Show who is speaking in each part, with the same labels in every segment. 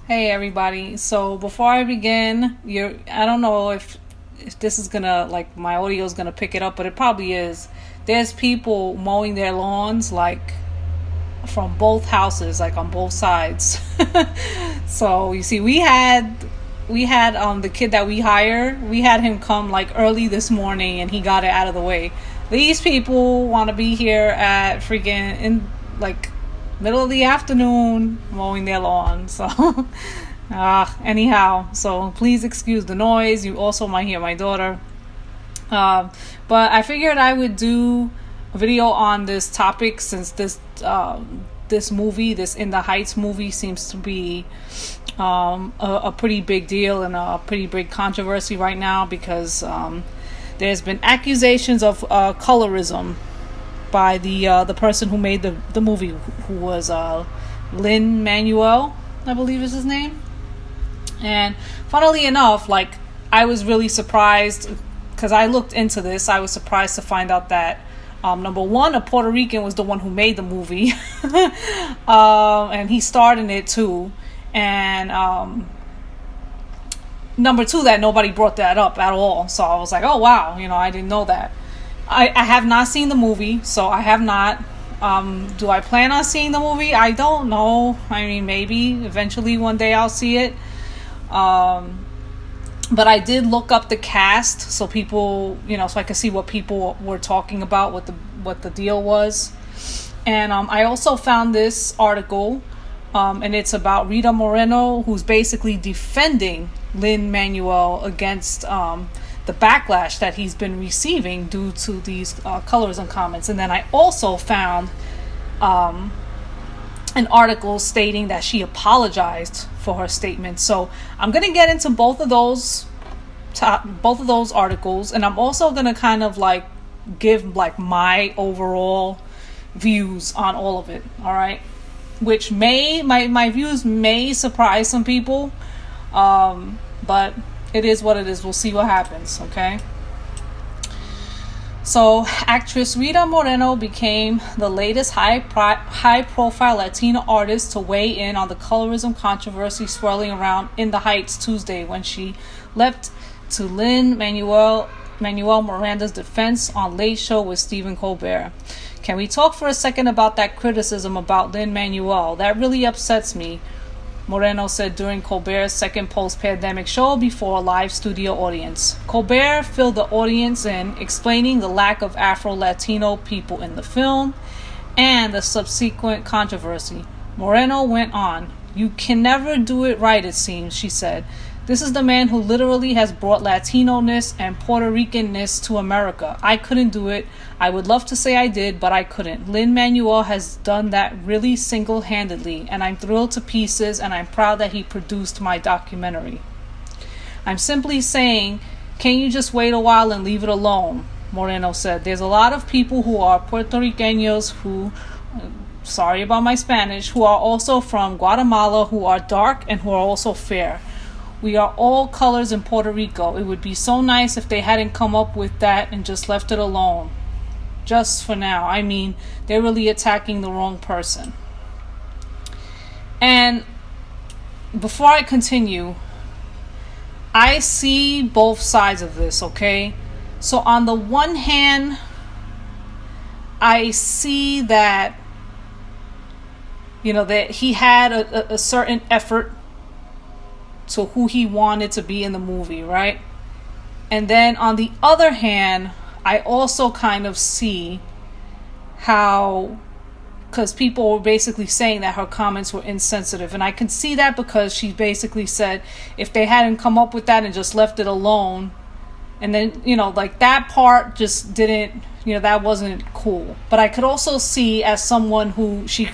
Speaker 1: Hey everybody. So before I begin, I don't know if this is gonna like my audio is gonna pick it up, but it probably is. There's people mowing their lawns like from both houses, like on both sides. So you see, we had the kid that we hire. We had him come like early this morning, and he got it out of the way. These people want to be here at freaking in like middle of the afternoon mowing their lawn. So anyhow, so please excuse the noise. You also might hear my daughter. But I figured I would do a video on this topic since this movie, this In the Heights movie, seems to be a pretty big deal and a pretty big controversy right now because there's been accusations of colorism by the person who made the movie, who was Lin-Manuel, I believe is his name. And funnily enough, like, I was really surprised because I looked into this. I was surprised to find out that number one, a Puerto Rican was the one who made the movie, and he starred in it too. And number two, that nobody brought that up at all. So I was like, oh wow, I didn't know that. I have not seen the movie, so I have not. Do I plan on seeing the movie? I don't know. I mean, maybe eventually one day I'll see it. But I did look up the cast so people, so I could see what people were talking about, what the deal was. And I also found this article, and it's about Rita Moreno, who's basically defending Lin-Manuel against the backlash that he's been receiving due to these colorism comments. And then I also found an article stating that she apologized for her statement. So I'm going to get into both of those articles, and I'm also going to kind of like give like my overall views on all of it. All right, which my views may surprise some people, but it is what it is. We'll see what happens. Okay. So, actress Rita Moreno became the latest high-profile Latina artist to weigh in on the colorism controversy swirling around In the Heights Tuesday when she leapt to Lin-Manuel Miranda's defense on Late Show with Stephen Colbert. Can we talk for a second about that criticism about Lin-Manuel? That really upsets me, Moreno said during Colbert's second post-pandemic show before a live studio audience. Colbert filled the audience in, explaining the lack of Afro-Latino people in the film and the subsequent controversy. Moreno went on, "You can never do it right, it seems," she said. "This is the man who literally has brought Latino-ness and Puerto Rican-ness to America. I couldn't do it. I would love to say I did, but I couldn't. Lin-Manuel has done that really single-handedly, and I'm thrilled to pieces, and I'm proud that he produced my documentary. I'm simply saying, can you just wait a while and leave it alone?" Moreno said. "There's a lot of people who are Puerto Ricanos who, sorry about my Spanish, who are also from Guatemala, who are dark and who are also fair. We are all colors in Puerto Rico. It would be so nice if they hadn't come up with that and just left it alone. Just for now. I mean, they're really attacking the wrong person." And before I continue, I see both sides of this, okay? So on the one hand, I see that, that he had a certain effort to who he wanted to be in the movie, right? And then on the other hand, I also kind of see how, because people were basically saying that her comments were insensitive, and I can see that because she basically said if they hadn't come up with that and just left it alone, and then like that part just didn't, that wasn't cool. But I could also see, as someone who she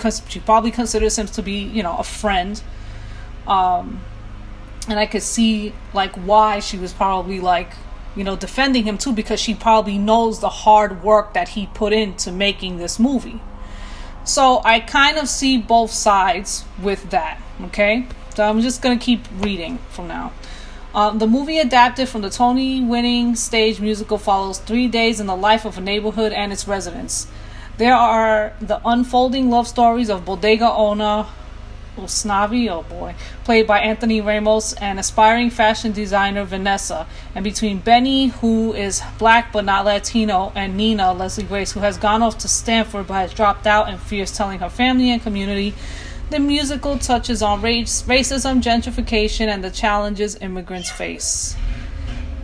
Speaker 1: probably considers him to be a friend, and I could see like why she was probably like defending him too, because she probably knows the hard work that he put into making this movie. So I kind of see both sides with that, okay? So I'm just going to keep reading from now. The movie, adapted from the Tony-winning stage musical, follows 3 days in the life of a neighborhood and its residents. There are the unfolding love stories of bodega owner Usnavi, oh boy, played by Anthony Ramos, and aspiring fashion designer Vanessa, and between Benny, who is black but not Latino, and Nina, Leslie Grace, who has gone off to Stanford but has dropped out and fears telling her family and community. The musical touches on racism, gentrification, and the challenges immigrants face.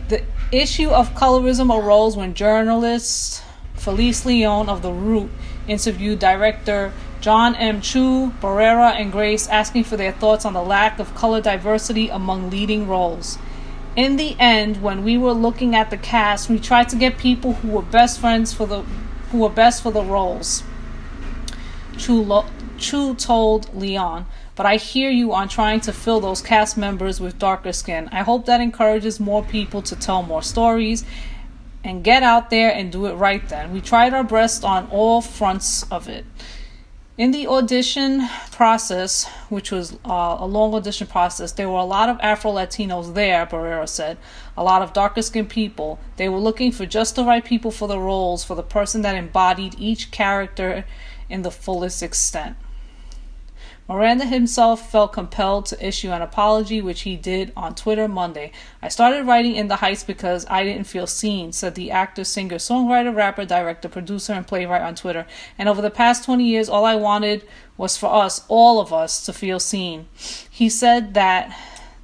Speaker 1: The issue of colorism arose when journalist Felice Leon of The Root interviewed director John M. Chu, Barrera, and Grace, asking for their thoughts on the lack of color diversity among leading roles. In the end, when we were looking at the cast, we tried to get people who were best for the roles. Chu told Leon, but I hear you on trying to fill those cast members with darker skin. I hope that encourages more people to tell more stories and get out there and do it right then. We tried our best on all fronts of it. In the audition process, which was a long audition process, there were a lot of Afro-Latinos there, Barrera said, a lot of darker-skinned people. They were looking for just the right people for the roles, for the person that embodied each character in the fullest extent. Miranda himself felt compelled to issue an apology, which he did on Twitter Monday. I started writing In the Heights because I didn't feel seen, said the actor, singer, songwriter, rapper, director, producer, and playwright on Twitter. And over the past 20 years, all I wanted was for us, all of us, to feel seen. He said that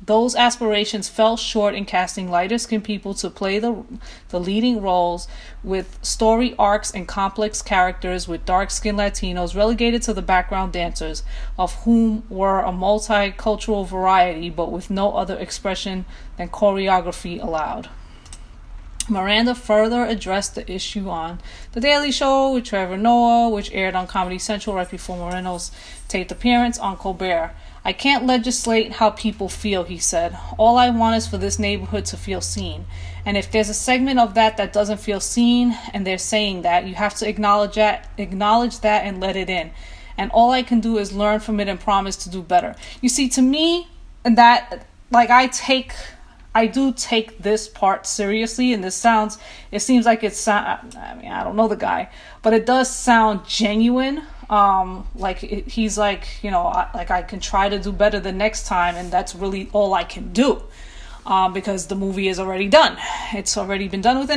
Speaker 1: those aspirations fell short in casting lighter-skinned people to play the leading roles with story arcs and complex characters, with dark-skinned Latinos relegated to the background dancers, of whom were a multicultural variety but with no other expression than choreography allowed. Miranda further addressed the issue on The Daily Show with Trevor Noah, which aired on Comedy Central right before Moreno's taped appearance on Colbert. I can't legislate how people feel, he said. All I want is for this neighborhood to feel seen. And if there's a segment of that doesn't feel seen, and they're saying that, you have to acknowledge that and let it in. And all I can do is learn from it and promise to do better. You see, to me, that, like, I do take this part seriously, and it seems like I don't know the guy, but it does sound genuine. He's like, I can try to do better the next time, and that's really all I can do, because the movie is already done. It's already been done with,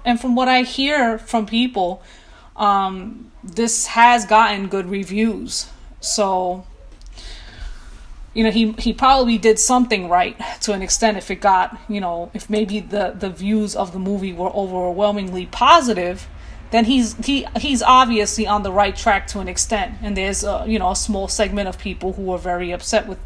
Speaker 1: and from what I hear from people, this has gotten good reviews. So, he probably did something right to an extent. If it got, if maybe the views of the movie were overwhelmingly positive, then he's obviously on the right track to an extent. And there's a small segment of people who are very upset with.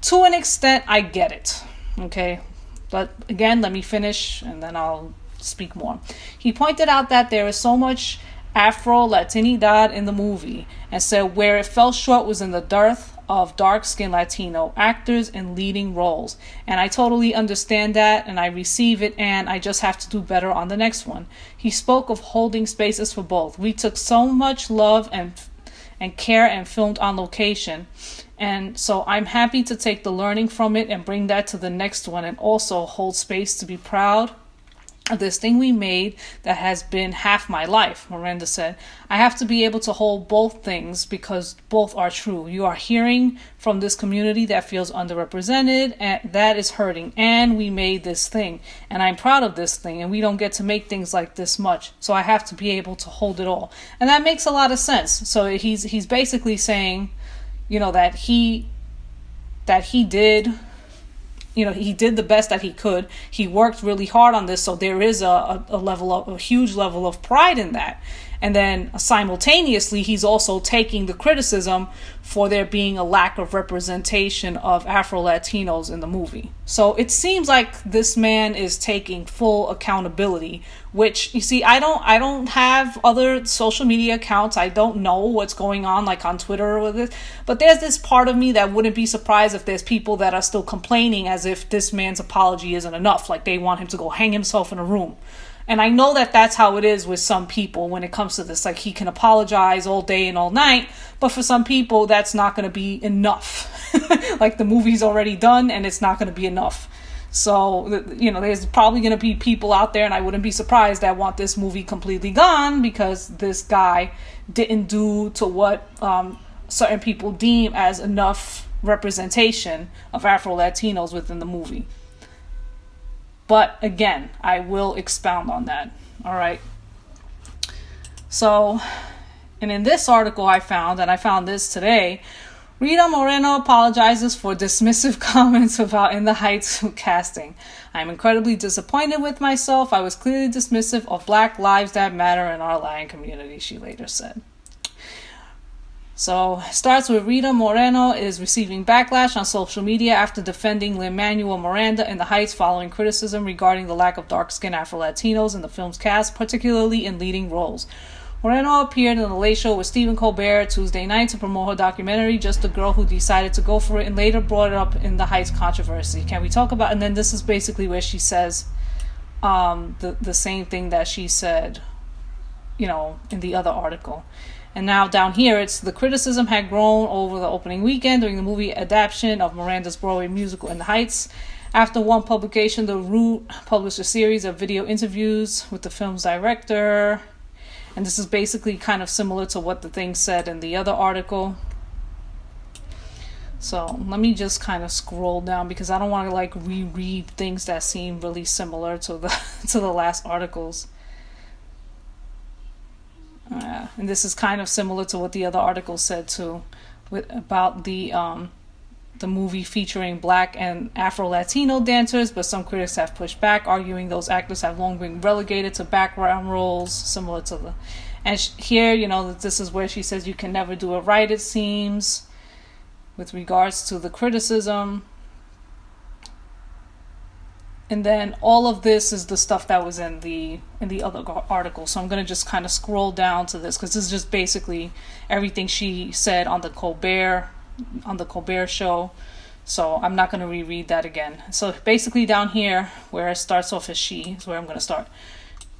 Speaker 1: To an extent, I get it. Okay, but again, let me finish and then I'll speak more. He pointed out that there is so much Afro-Latinidad in the movie, and said where it fell short was in the dearth of dark-skinned Latino actors in leading roles. And I totally understand that, and I receive it, and I just have to do better on the next one. He spoke of holding spaces for both. We took so much love and care and filmed on location. And so I'm happy to take the learning from it and bring that to the next one, and also hold space to be proud of this thing we made that has been half my life, Miranda said. I have to be able to hold both things because both are true. You are hearing from this community that feels underrepresented, and that is hurting. And we made this thing, and I'm proud of this thing, and we don't get to make things like this much. So I have to be able to hold it all. And that makes a lot of sense. So he's basically saying, that he did the best that he could. He worked really hard on this, so there is a huge level of pride in that. And then simultaneously, he's also taking the criticism for there being a lack of representation of Afro-Latinos in the movie. So it seems like this man is taking full accountability, which, you see, I don't have other social media accounts. I don't know what's going on, like on Twitter or this, but there's this part of me that wouldn't be surprised if there's people that are still complaining as if this man's apology isn't enough, like they want him to go hang himself in a room. And I know that that's how it is with some people when it comes to this. Like, he can apologize all day and all night, but for some people, that's not going to be enough. Like, the movie's already done, and it's not going to be enough. So, there's probably going to be people out there, and I wouldn't be surprised, that want this movie completely gone because this guy didn't do to what certain people deem as enough representation of Afro-Latinos within the movie. But again, I will expound on that. All right. So, and in this article I found this today, Rita Moreno apologizes for dismissive comments about In the Heights casting. I'm incredibly disappointed with myself. I was clearly dismissive of Black lives that matter in our Latin community, she later said. So, it starts with Rita Moreno is receiving backlash on social media after defending Lin-Manuel Miranda in the Heights following criticism regarding the lack of dark-skinned Afro-Latinos in the film's cast, particularly in leading roles. Moreno appeared in The Late Show with Stephen Colbert Tuesday night to promote her documentary, Just a Girl Who Decided to Go For It, and later brought it up in the Heights controversy. Can we talk about, and then this is basically where she says the same thing that she said, in the other article. And now down here, it's the criticism had grown over the opening weekend during the movie adaptation of Miranda's Broadway musical In the Heights. After one publication, The Root published a series of video interviews with the film's director. And this is basically kind of similar to what the thing said in the other article. So let me just kind of scroll down because I don't want to reread things that seem really similar to the last articles. And this is kind of similar to what the other article said too, about the movie featuring Black and Afro-Latino dancers, but some critics have pushed back, arguing those actors have long been relegated to background roles, similar to the... And here, this is where she says you can never do it right, it seems, with regards to the criticism. And then all of this is the stuff that was in the other article. So I'm going to just kind of scroll down to this because this is just basically everything she said on the Colbert show. So I'm not going to reread that again. So basically down here where it starts off as she is where I'm going to start.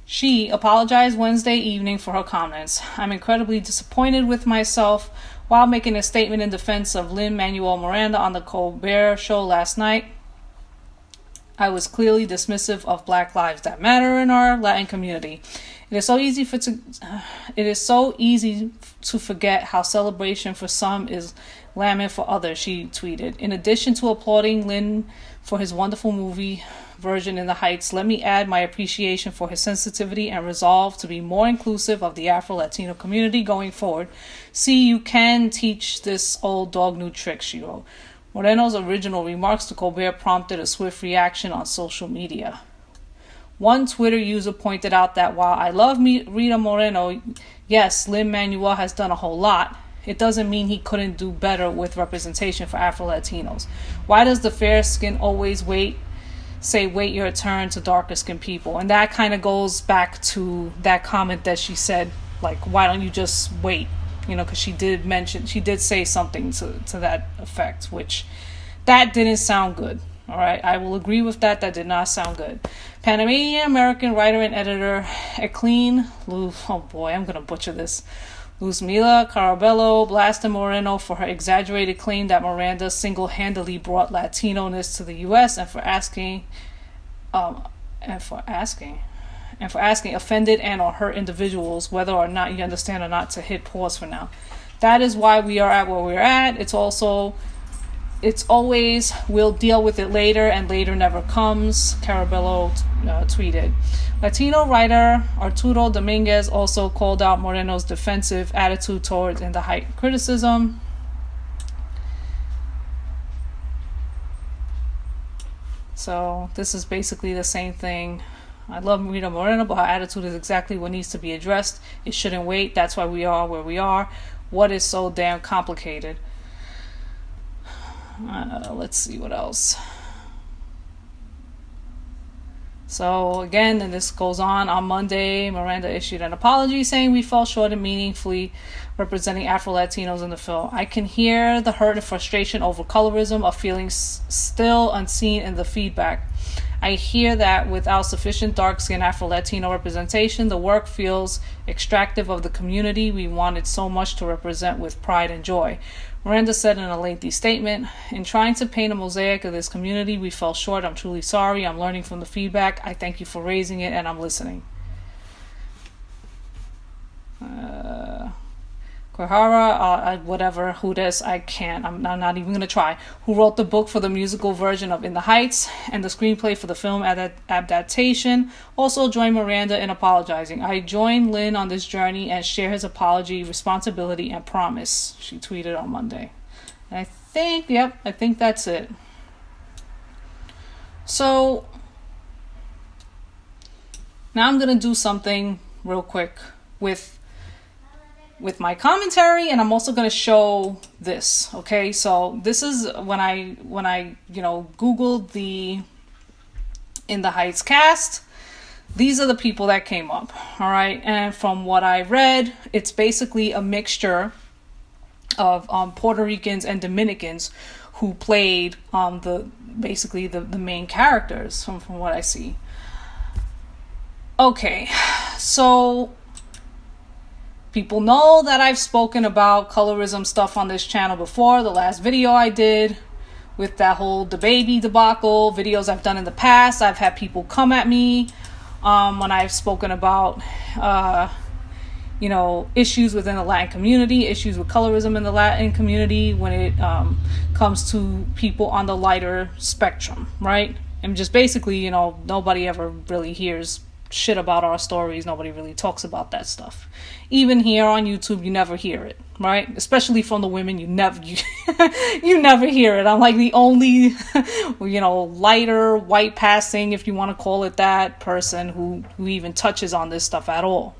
Speaker 1: She apologized Wednesday evening for her comments. I'm incredibly disappointed with myself while making a statement in defense of Lin-Manuel Miranda on the Colbert show last night. I was clearly dismissive of Black lives that matter in our Latin community. It is so easy to forget how celebration for some is lament for others, she tweeted. In addition to applauding Lin for his wonderful movie version In the Heights, let me add my appreciation for his sensitivity and resolve to be more inclusive of the Afro-Latino community going forward. See, you can teach this old dog new tricks, she wrote. Moreno's original remarks to Colbert prompted a swift reaction on social media. One Twitter user pointed out that while I love Rita Moreno, yes, Lin-Manuel has done a whole lot, it doesn't mean he couldn't do better with representation for Afro-Latinos. Why does the fair skin always wait your turn to darker skinned people? And that kind of goes back to that comment that she said, why don't you just wait? Because she did say something to that effect, which that didn't sound good. All right, I will agree with that. That did not sound good. Panamanian American writer and editor I'm going to butcher this. Luzmila Carabello blasted Moreno for her exaggerated claim that Miranda single-handedly brought Latino-ness to the U.S. and for asking offended and or hurt individuals, whether or not you understand or not, to hit pause for now. That is why we are at where we're at. It's always, we'll deal with it later, and later never comes, Carabello tweeted. Latino writer Arturo Dominguez also called out Moreno's defensive attitude towards In the Heights criticism. So this is basically the same thing. I love Rita Moreno, but her attitude is exactly what needs to be addressed. It shouldn't wait. That's why we are where we are. What is so damn complicated? Let's see what else. So again, and this goes on Monday, Miranda issued an apology saying we fell short in meaningfully representing Afro-Latinos in the film. I can hear the hurt and frustration over colorism, of feeling still unseen in the feedback. I hear that without sufficient dark-skinned Afro-Latino representation, the work feels extractive of the community we wanted so much to represent with pride and joy. Miranda said in a lengthy statement, in trying to paint a mosaic of this community, we fell short. I'm truly sorry. I'm learning from the feedback. I thank you for raising it, and I'm listening. Of Kuhara, whatever, who this, I'm not even going to try, who wrote the book for the musical version of In the Heights and the screenplay for the film adaptation, also joined Miranda in apologizing. I join Lin on this journey and share his apology, responsibility, and promise, she tweeted on Monday. And I think that's it. So, now I'm going to do something real quick with my commentary, and I'm also going to show this, okay? So this is when I Googled the In the Heights cast. These are the people that came up, all right? And from what I read, it's basically a mixture of Puerto Ricans and Dominicans who played the main characters from what I see. Okay, so people know that I've spoken about colorism stuff on this channel before. The last video I did with that whole DaBaby debacle, videos I've done in the past, I've had people come at me when I've spoken about issues within the Latin community, issues with colorism in the Latin community when it comes to people on the lighter spectrum, right? And just basically, nobody ever really hears shit about our stories. Nobody really talks about that stuff. Even here on YouTube, you never hear it, right? Especially from the women, you never hear it. I'm like the only lighter white passing, if you want to call it that, person who even touches on this stuff at all.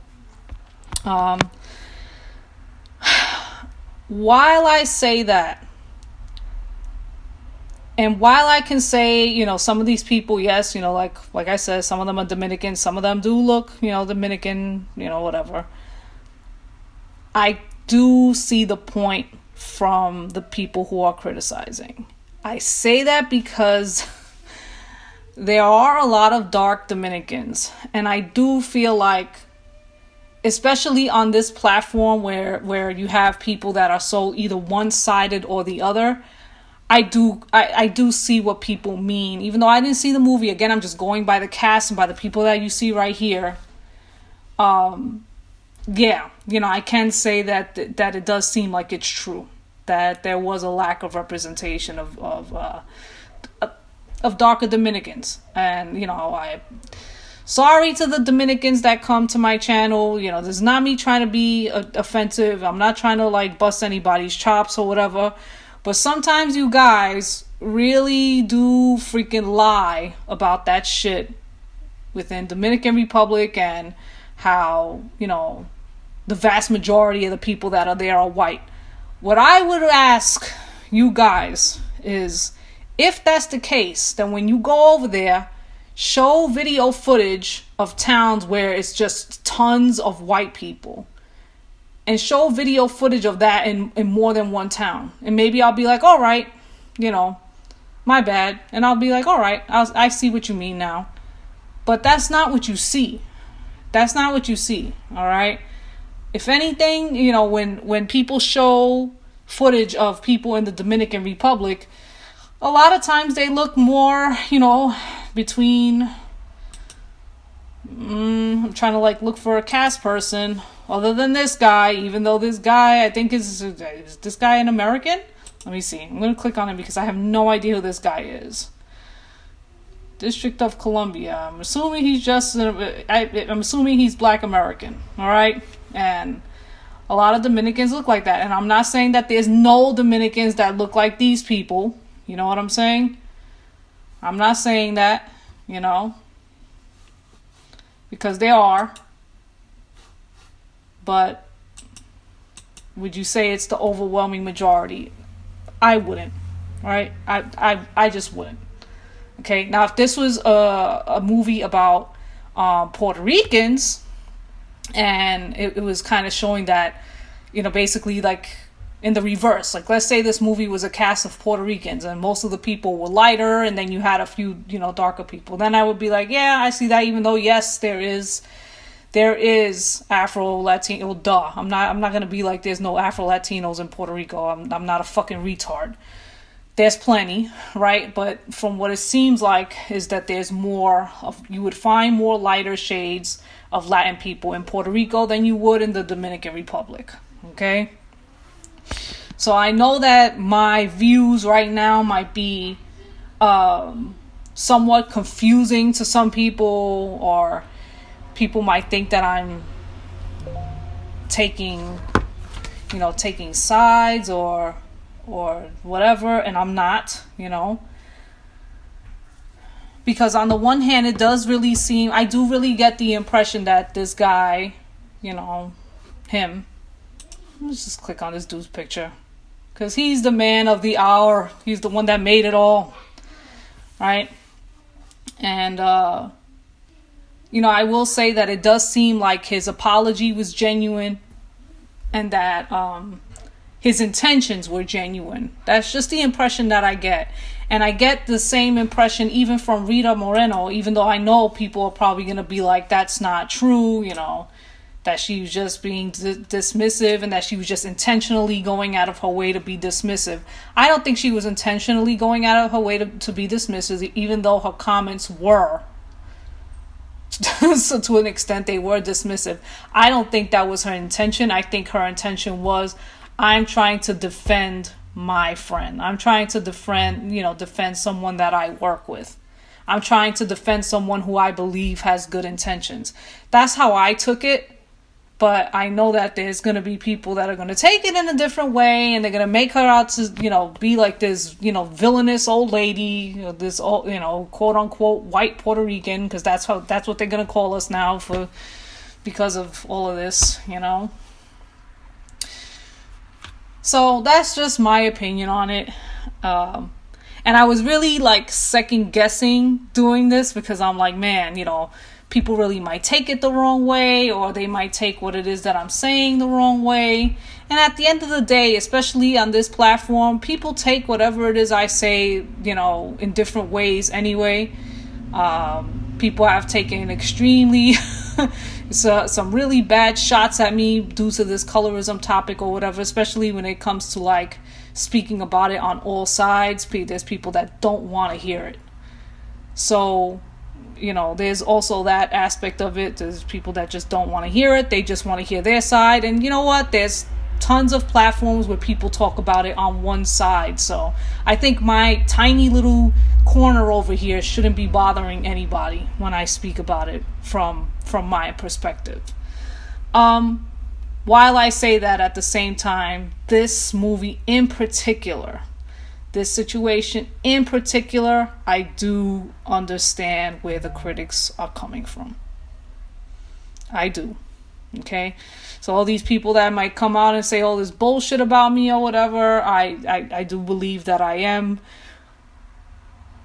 Speaker 1: While I say that, and while I can say, some of these people, yes, like I said, some of them are Dominican, some of them do look, Dominican, whatever. I do see the point from the people who are criticizing. I say that because there are a lot of dark Dominicans, and I do feel like, especially on this platform where you have people that are so either one-sided or the other, I do see what people mean. Even though I didn't see the movie, again, I'm just going by the cast and by the people that you see right here. I can say that it does seem like it's true that there was a lack of representation of darker Dominicans, and I. Sorry to the Dominicans that come to my channel. This is not me trying to be offensive. I'm not trying to bust anybody's chops or whatever. But sometimes you guys really do freaking lie about that shit within Dominican Republic, and how, the vast majority of the people that are there are white. What I would ask you guys is, if that's the case, then when you go over there, show video footage of towns where it's just tons of white people. And show video footage of that in more than one town. And maybe I'll be like, all right, my bad. And I'll be like, all right, I see what you mean now. But that's not what you see. That's not what you see, all right? If anything, when people show footage of people in the Dominican Republic, a lot of times they look more, between... I'm trying to look for a cast person other than this guy, even though this guy, I think is this guy an American? Let me see. I'm going to click on him because I have no idea who this guy is. District of Columbia. I'm assuming he's I'm assuming he's Black American. All right. And a lot of Dominicans look like that. And I'm not saying that there's no Dominicans that look like these people. You know what I'm saying? I'm not saying that, because there are. But would you say it's the overwhelming majority? I wouldn't, right? I just wouldn't. Okay, now if this was a movie about Puerto Ricans, and it was kind of showing that, basically in the reverse, let's say this movie was a cast of Puerto Ricans and most of the people were lighter, and then you had a few, darker people, then I would be like, yeah, I see that, even though, yes, there is Afro-Latino, duh. I'm not going to be like there's no Afro-Latinos in Puerto Rico. I'm not a fucking retard. There's plenty, right? But from what it seems like is that there's you would find more lighter shades of Latin people in Puerto Rico than you would in the Dominican Republic, okay? So I know that my views right now might be somewhat confusing to some people, or people might think that I'm taking sides or whatever, and I'm not, because on the one hand, it does really seem, I do really get the impression that this guy, him, let's just click on this dude's picture, because he's the man of the hour. He's the one that made it all, right? And I will say that it does seem like his apology was genuine, and that his intentions were genuine. That's just the impression that I get. And I get the same impression even from Rita Moreno, even though I know people are probably going to be like, that's not true, that she was just being dismissive, and that she was just intentionally going out of her way to be dismissive. I don't think she was intentionally going out of her way to be dismissive, even though her comments were. So to an extent, they were dismissive. I don't think that was her intention. I think her intention was, I'm trying to defend my friend. I'm trying to defend someone that I work with. I'm trying to defend someone who I believe has good intentions. That's how I took it. But I know that there's going to be people that are going to take it in a different way, and they're going to make her out to, be like this, villainous old lady, this, quote unquote white Puerto Rican, because that's what they're going to call us now because of all of this, So that's just my opinion on it. And I was really second guessing doing this, because I'm like, man, people really might take it the wrong way, or they might take what it is that I'm saying the wrong way. And at the end of the day, especially on this platform, people take whatever it is I say, in different ways anyway. People have taken extremely some really bad shots at me due to this colorism topic or whatever, especially when it comes to speaking about it on all sides. There's people that don't want to hear it. So there's also that aspect of it. There's people that just don't want to hear it. They just want to hear their side. And you know what? There's tons of platforms where people talk about it on one side. So I think my tiny little corner over here shouldn't be bothering anybody when I speak about it from my perspective. While I say that, at the same time, this movie in particular, this situation in particular, I do understand where the critics are coming from. I do. Okay? So all these people that might come out and say all this bullshit about me or whatever, I do believe that I am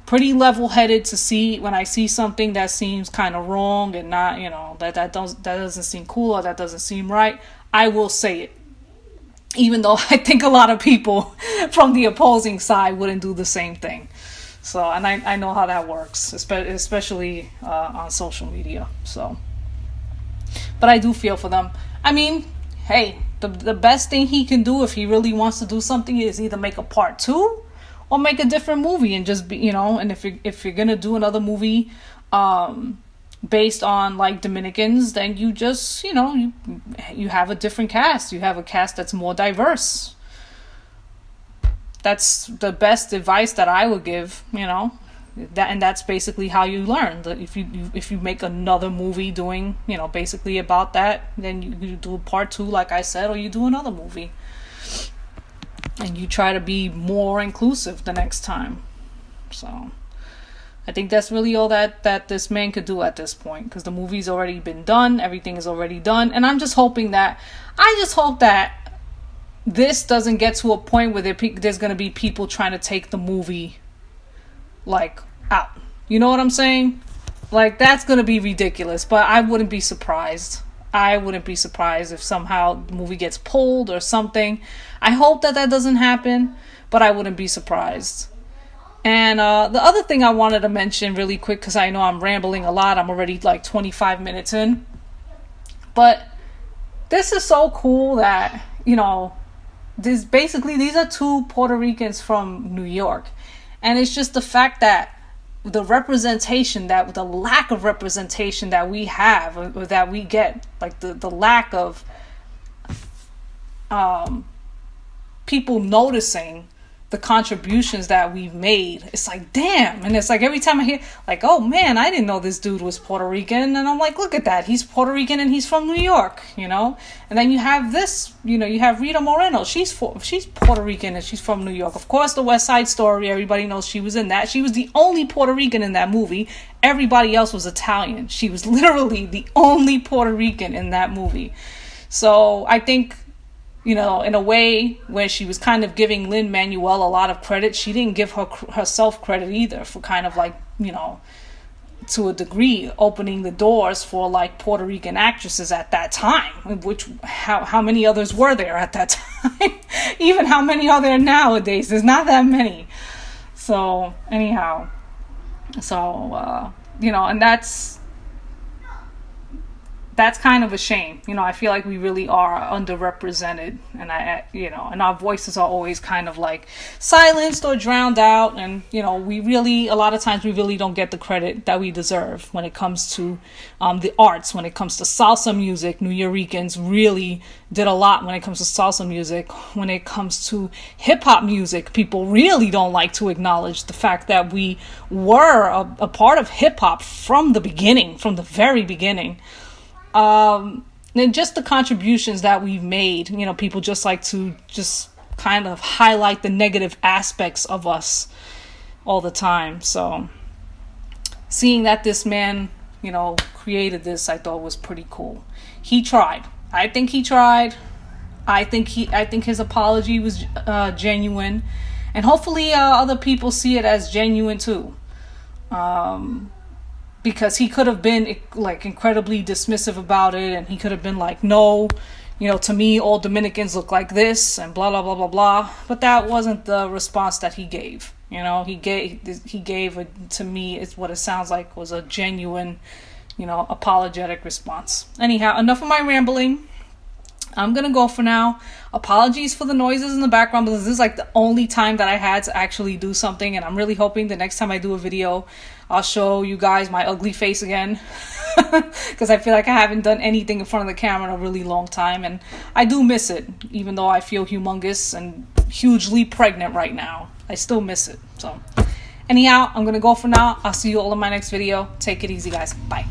Speaker 1: pretty level-headed to see when I see something that seems kind of wrong and not, that doesn't seem cool, or that doesn't seem right. I will say it. Even though I think a lot of people from the opposing side wouldn't do the same thing. So, and I know how that works, especially on social media. So, but I do feel for them. I mean, hey, the best thing he can do if he really wants to do something is either make a part 2 or make a different movie, and just be, and if you're gonna do another movie based on Dominicans, then you just you have a different cast. You have a cast that's more diverse. That's the best advice that I would give, and that's basically how you learn. That if you make another movie doing basically about that, then you do a part 2 like I said, or you do another movie and you try to be more inclusive the next time. So I think that's really all that this man could do at this point, because the movie's already been done. Everything is already done. And I just hope that this doesn't get to a point where there's going to be people trying to take the movie out. You know what I'm saying? That's going to be ridiculous, but I wouldn't be surprised. I wouldn't be surprised if somehow the movie gets pulled or something. I hope that doesn't happen, but I wouldn't be surprised. And the other thing I wanted to mention really quick, because I know I'm rambling a lot. I'm already 25 minutes in. But this is so cool that, these are 2 Puerto Ricans from New York. And it's just the fact that the lack of representation that we have, or that we get, the lack of people noticing the contributions that we've made. It's like, damn. And it's like every time I hear, like, oh man, I didn't know this dude was Puerto Rican. And I'm like, look at that. He's Puerto Rican and he's from New York, you know? And then you have this, you know, you have Rita Moreno. She's Puerto Rican and she's from New York. Of course, the West Side Story, everybody knows she was in that. She was the only Puerto Rican in that movie. Everybody else was Italian. She was literally the only Puerto Rican in that movie. So I think, you know, in a way where she was kind of giving Lin-Manuel a lot of credit, she didn't give herself credit either for kind of like, you know, to a degree, opening the doors for like Puerto Rican actresses at that time, which how many others were there at that time? Even how many are there nowadays? There's not that many. So anyhow, you know, and that's kind of a shame. You know, I feel like we really are underrepresented, and you know, and our voices are always kind of like silenced or drowned out. And, you know, a lot of times we really don't get the credit that we deserve when it comes to the arts, when it comes to salsa music. New Yorkers really did a lot when it comes to salsa music. When it comes to hip hop music, people really don't like to acknowledge the fact that we were a part of hip hop from the beginning, from the very beginning. And just the contributions that we've made, you know, people just like to just kind of highlight the negative aspects of us all the time. So seeing that this man, you know, created this, I thought was pretty cool. He tried. I think he tried. I think his apology was genuine, and hopefully other people see it as genuine too. Because he could have been like incredibly dismissive about it, and he could have been like, no, you know, to me all Dominicans look like this and blah blah blah blah blah. But that wasn't the response that he gave. You know, he gave to me, it's what it sounds like was a genuine, you know, apologetic response. Anyhow, enough of my rambling. I'm gonna go for now. Apologies for the noises in the background, because this is like the only time that I had to actually do something, and I'm really hoping the next time I do a video, I'll show you guys my ugly face again, because I feel like I haven't done anything in front of the camera in a really long time, and I do miss it. Even though I feel humongous and hugely pregnant right now, I still miss it. So anyhow, I'm gonna go for now. I'll see you all in my next video. Take it easy, guys. Bye.